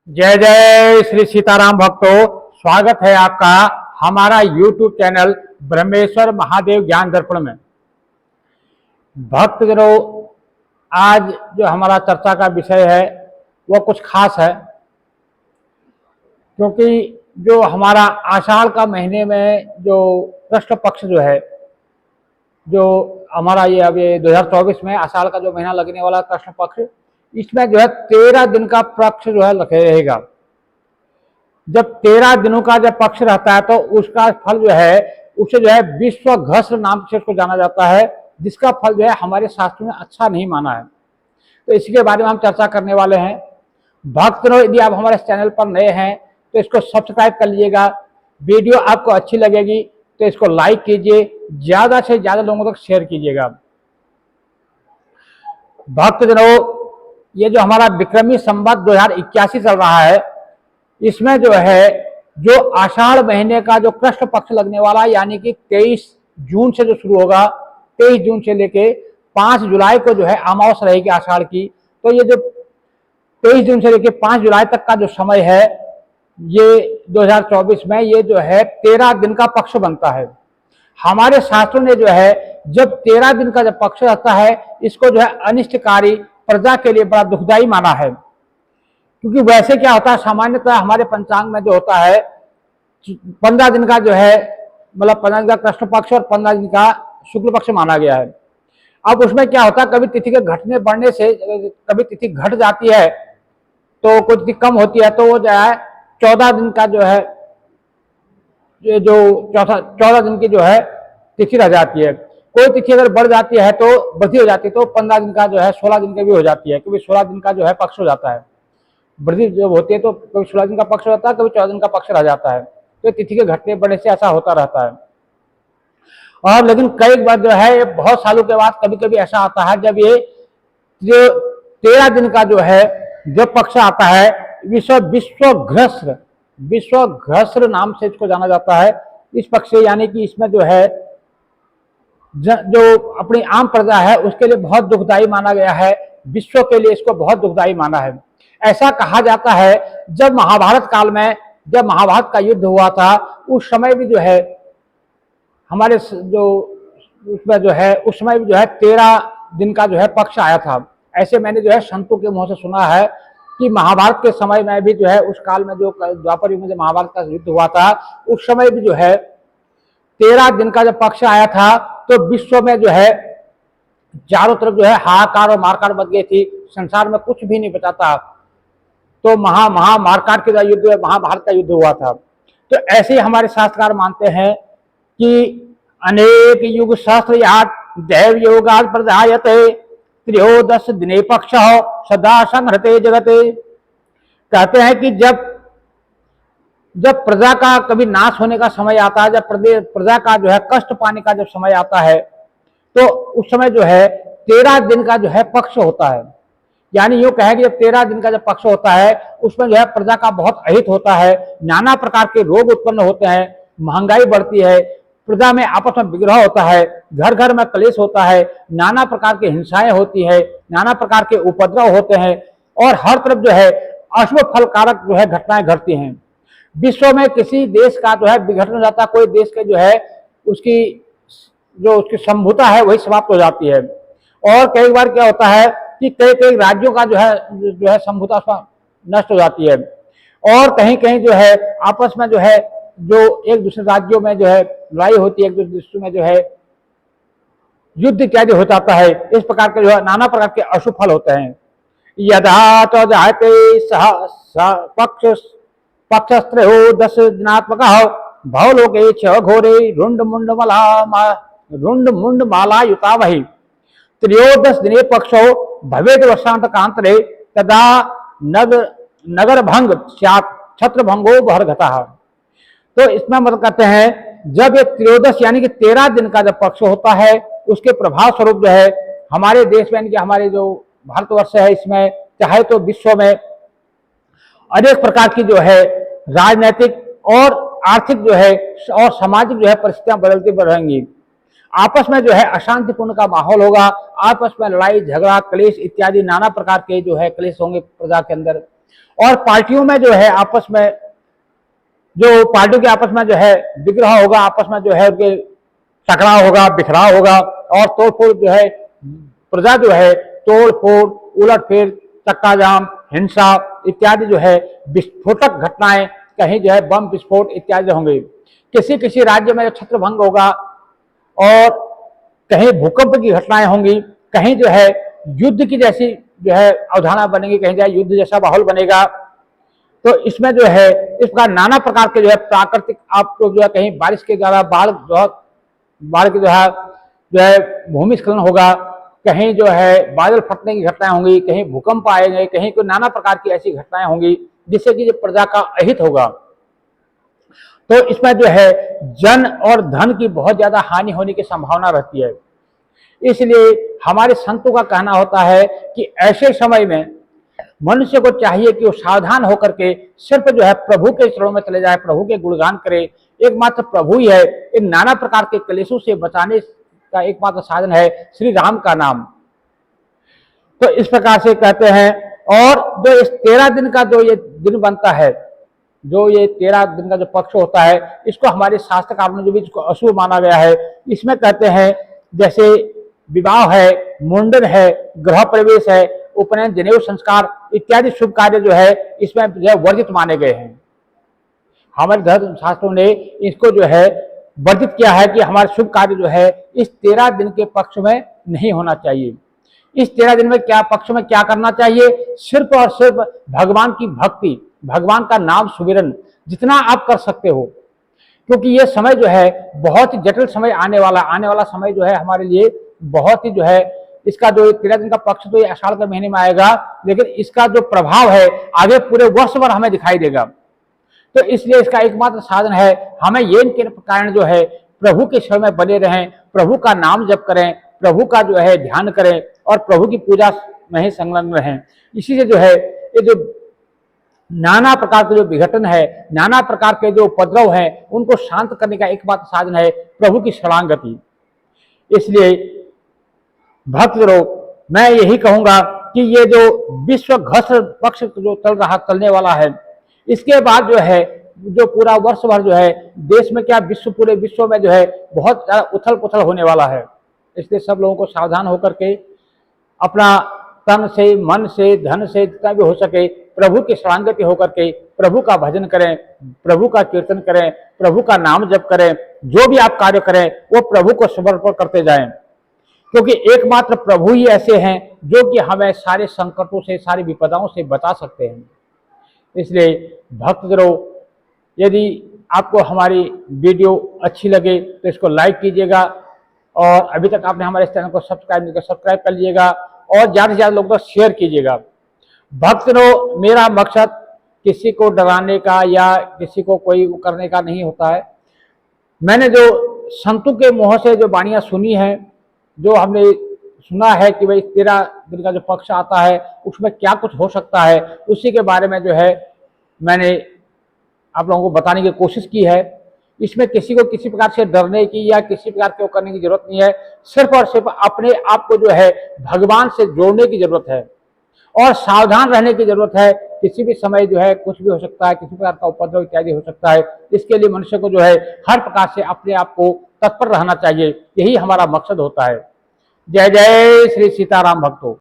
जय जय श्री सीताराम भक्तों, स्वागत है आपका हमारा YouTube चैनल ब्रह्मेश्वर महादेव ज्ञान दर्पण में। भक्तजनों, आज जो हमारा चर्चा का विषय है वह कुछ खास है, क्योंकि जो हमारा आषाढ़ का महीने में जो कृष्ण पक्ष जो है, जो हमारा ये अब ये 2024 में आषाढ़ का जो महीना लगने वाला कृष्ण पक्ष, इसमें जो है 13 दिन का पक्ष जो है रहेगा। जब 13 दिनों का जब पक्ष रहता है तो उसका फल जो है उसे जो है विश्व घस्र नाम से उसको जाना जाता है, जिसका फल जो है हमारे शास्त्रों में अच्छा नहीं माना है। तो इसी के बारे में हम चर्चा करने वाले हैं। भक्तों, यदि आप हमारे चैनल पर नए हैं तो इसको सब्सक्राइब कर लीजिएगा। वीडियो आपको अच्छी लगेगी तो इसको लाइक कीजिए, ज्यादा से ज्यादा लोगों तक शेयर कीजिएगा। भक्तजनों, ये जो हमारा विक्रमी संवत 2081 चल रहा है, इसमें जो है जो आषाढ़ महीने का जो कृष्ण पक्ष लगने वाला, यानी कि 23 जून से जो शुरू होगा, 23 जून से लेके 5 जुलाई को जो है अमावस रहेगी आषाढ़ की। तो ये जो 23 जून से लेके 5 जुलाई तक का जो समय है, ये 2024 में ये जो है 13 दिन का पक्ष बनता है। हमारे शास्त्रों ने जो है जब 13 दिन का जब पक्ष रहता है, इसको जो है अनिष्टकारी, प्रजा के लिए बड़ा दुखदायी माना है। क्योंकि वैसे क्या होता है, सामान्यतः हमारे पंचांग में जो होता है 15 दिन का जो है, मतलब 15 दिन का कृष्ण पक्ष और 15 दिन का शुक्ल पक्ष माना गया है। अब उसमें क्या होता है, कभी तिथि के घटने बढ़ने से कभी तिथि घट जाती है तो कोई तिथि कम होती है, तो वो जो है 14 दिन का जो है, जो 14 दिन की जो है तिथि रह जाती है। कोई तिथि अगर बढ़ जाती है तो वृद्धि हो जाती है, तो 15 दिन का जो है 16 दिन की भी हो जाती है, क्योंकि 16 दिन का जो है पक्ष हो जाता है। वृद्धि जब होती है तो कभी 16 दिन का पक्ष रहता है, कभी 14 दिन का पक्ष रह जाता है। तो तिथि के घटने बढ़ने से ऐसा होता रहता है। और लेकिन कई बार जो है बहुत सालों के बाद कभी कभी ऐसा आता है, जब ये जो 13 दिन का जो है जो पक्ष आता है, विश्व घस्र नाम से इसको जाना जाता है इस पक्ष से। यानी कि इसमें जो है जो अपनी आम प्रजा है उसके लिए बहुत दुखदायी माना गया है, विश्व के लिए इसको बहुत दुखदायी माना है। ऐसा कहा जाता है, जब महाभारत काल में जब महाभारत का युद्ध हुआ था, उस समय भी जो है हमारे जो उसमें जो है उस समय भी जो है 13 दिन का जो है पक्ष आया था। ऐसे मैंने जो है संतों के मुंह से सुना है कि महाभारत के समय में भी जो है, उस काल में जो द्वापर युग में जो महाभारत का युद्ध हुआ था, उस समय भी जो है 13 दिन का जब पक्ष आया था, तो विश्व में जो है चारों तरफ जो है हाहाकार और मारकाट बच गई थी, संसार में कुछ भी नहीं बचा था। तो मारकाट का युद्ध, महाभारत का युद्ध हुआ था। तो ऐसे ही हमारे शास्त्रकार मानते हैं कि अनेक युग सहस्र दैव योगाद प्रजायते त्रयोदश दिने पक्ष सदा संहृते जगते। कहते हैं कि जब प्रजा का कभी नाश होने का समय आता है, जब प्रजा का जो है कष्ट पाने का जब समय आता है, तो उस समय जो है 13 दिन का जो है पक्ष होता है। यानी यूं कहे कि जब 13 दिन का जब पक्ष होता है, उसमें जो है प्रजा का बहुत अहित होता है, नाना प्रकार के रोग उत्पन्न होते हैं, महंगाई बढ़ती है, प्रजा में आपस में विग्रह होता है, घर घर में क्लेश होता है, नाना प्रकार की हिंसाएं होती है, नाना प्रकार के उपद्रव होते हैं, और हर तरफ जो है अशुभ फलकारक जो है घटनाएं घटती हैं। विश्व में किसी देश का जो है विघटन हो जाता है, कोई देश के जो है उसकी संभुता है वही समाप्त हो जाती है। और कई बार क्या होता है कि कई राज्यों का जो है संभुता नष्ट हो जाती है, और कहीं कहीं जो है आपस में जो है जो एक दूसरे राज्यों में जो है लड़ाई होती है, एक दूसरे में जो है युद्ध इत्यादि हो जाता है। इस प्रकार के जो है नाना प्रकार के अशुभ फल होते हैं। यदा तो जायते पक्षस्त्रयो 10 दिनात्मक भवलोके छ घोरे रुंड मुंड माला युता वही त्रयोदश दिने पक्षो भवेद वर्षांत कांतरे तदा नगर भंग छत्र भंगो बहरघता। तो इसमें मतलब कहते हैं, जब ये त्रयोदश यानी कि 13 दिन का जब पक्ष होता है, उसके प्रभाव स्वरूप जो है हमारे देश में, यानी कि हमारे जो भारतवर्ष है, इसमें चाहे तो विश्व में अनेक प्रकार की जो है राजनीतिक और आर्थिक जो है और सामाजिक जो है परिस्थितियां बदलती रहेंगी। आपस में जो है अशांतिपूर्ण का माहौल होगा, आपस में लड़ाई झगड़ा क्लेश इत्यादि नाना प्रकार के जो है क्लेश होंगे प्रजा के अंदर। और पार्टियों में जो है आपस में, जो पार्टियों के आपस में जो है विग्रह होगा, आपस में जो है उनके टकराव होगा, बिखराव होगा, और तोड़फोड़ जो है, प्रजा जो है तोड़फोड़, उलटफेर, चक्का जाम, हिंसा इत्यादि जो है विस्फोटक घटनाएं, कहीं जो है बम विस्फोट इत्यादि होंगे। किसी किसी राज्य में छत्र भंग होगा, और कहीं भूकंप की घटनाएं होंगी, कहीं जो है युद्ध की जैसी जो है अवधारणा बनेगी, कहीं जो है युद्ध जैसा माहौल बनेगा। तो इसमें जो है इस प्रकार नाना प्रकार के जो है प्राकृतिक, आपको जो है कहीं बारिश के द्वारा बाढ़ की जो है भूमिस्खलन होगा, कहीं जो है बादल फटने की घटनाएं होंगी, कहीं भूकंप आएंगे, कहीं कोई नाना प्रकार की ऐसी घटनाएं होंगी जिससे कि प्रजा का अहित होगा। तो इसमें जो है जन और धन की बहुत ज्यादा हानि होने की संभावना रहती है। इसलिए हमारे संतों का कहना होता है कि ऐसे समय में मनुष्य को चाहिए कि वो सावधान होकर के सिर्फ जो है प्रभु के चरणों में चले जाए, प्रभु के गुणगान करे। एकमात्र प्रभु ही है इन नाना प्रकार के क्लेशों से बचाने का एकमात्र साधन है श्री राम का नाम। तो इस प्रकार से कहते हैं। और जो इस 13 दिन का जो ये दिन बनता है, जो ये 13 दिन का जो पक्ष होता है, इसको हमारे शास्त्रकारों ने जो भी इसको अशुभ माना गया है। इसमें कहते हैं जैसे विवाह है, मुंडन है, गृह प्रवेश है, उपनयन, जनेऊ संस्कार इत्यादि शुभ कार्य जो है इसमें जो है वर्जित माने गए हैं। हमारे धर्म शास्त्रों ने इसको जो है वर्जित किया है कि हमारे शुभ कार्य जो है इस 13 दिन के पक्ष में नहीं होना चाहिए। इस 13 दिन में क्या पक्ष में क्या करना चाहिए? सिर्फ और सिर्फ भगवान की भक्ति, भगवान का नाम सुमिरन जितना आप कर सकते हो, क्योंकि ये समय जो है बहुत ही जटिल समय आने वाला समय जो है हमारे लिए बहुत ही जो है, इसका जो 13 दिन का पक्ष तो ये आषाढ़ के महीने में आएगा, लेकिन इसका जो प्रभाव है आगे पूरे वर्ष भर हमें दिखाई देगा। तो इसलिए इसका एकमात्र साधन है हमें ये इनके कारण जो है प्रभु के शरण में बने रहें, प्रभु का नाम जप करें, प्रभु का जो है ध्यान करें और प्रभु की पूजा में ही संलग्न रहें। इसी से जो है ये जो नाना प्रकार के जो विघटन है, नाना प्रकार के जो उपद्रव है, उनको शांत करने का एकमात्र साधन है प्रभु की शरणागति। इसलिए भक्तजनों, मैं यही कहूंगा कि ये जो विश्व घस पक्ष जो चलने वाला है, इसके बाद जो है जो पूरा वर्ष भर जो है देश में क्या पूरे विश्व में जो है बहुत ज्यादा उथल पुथल होने वाला है। इसलिए सब लोगों को सावधान होकर के अपना तन से, मन से, धन से जितना भी हो सके प्रभु की शरणागति होकर के प्रभु का भजन करें, प्रभु का कीर्तन करें, प्रभु का नाम जप करें। जो भी आप कार्य करें वो प्रभु को समर्पण करते जाएं, क्योंकि एकमात्र प्रभु ही ऐसे हैं जो कि हमें सारे संकटों से, सारी विपदाओं से बचा सकते हैं। इसलिए भक्तजनों, यदि आपको हमारी वीडियो अच्छी लगे तो इसको लाइक कीजिएगा, और अभी तक आपने हमारे इस चैनल को सब्सक्राइब कर लीजिएगा, और ज़्यादा से ज़्यादा लोगों को शेयर कीजिएगा। भक्तजनों, मेरा मकसद किसी को डराने का या किसी को कोई करने का नहीं होता है। मैंने जो संतों के मुँह से जो वाणियाँ सुनी हैं, जो हमने सुना है कि भाई 13 दिन का जो पक्ष आता है उसमें क्या कुछ हो सकता है, उसी के बारे में जो है मैंने आप लोगों को बताने की कोशिश की है। इसमें किसी को किसी प्रकार से डरने की या किसी प्रकार के करने की जरूरत नहीं है। सिर्फ और सिर्फ अपने आप को जो है भगवान से जोड़ने की जरूरत है और सावधान रहने की जरूरत है। किसी भी समय जो है कुछ भी हो सकता है, किसी प्रकार का उपद्रव इत्यादि हो सकता है। इसके लिए मनुष्य को जो है हर प्रकार से अपने आप को तत्पर रहना चाहिए। यही हमारा मकसद होता है। जय जय श्री सीताराम भक्तों।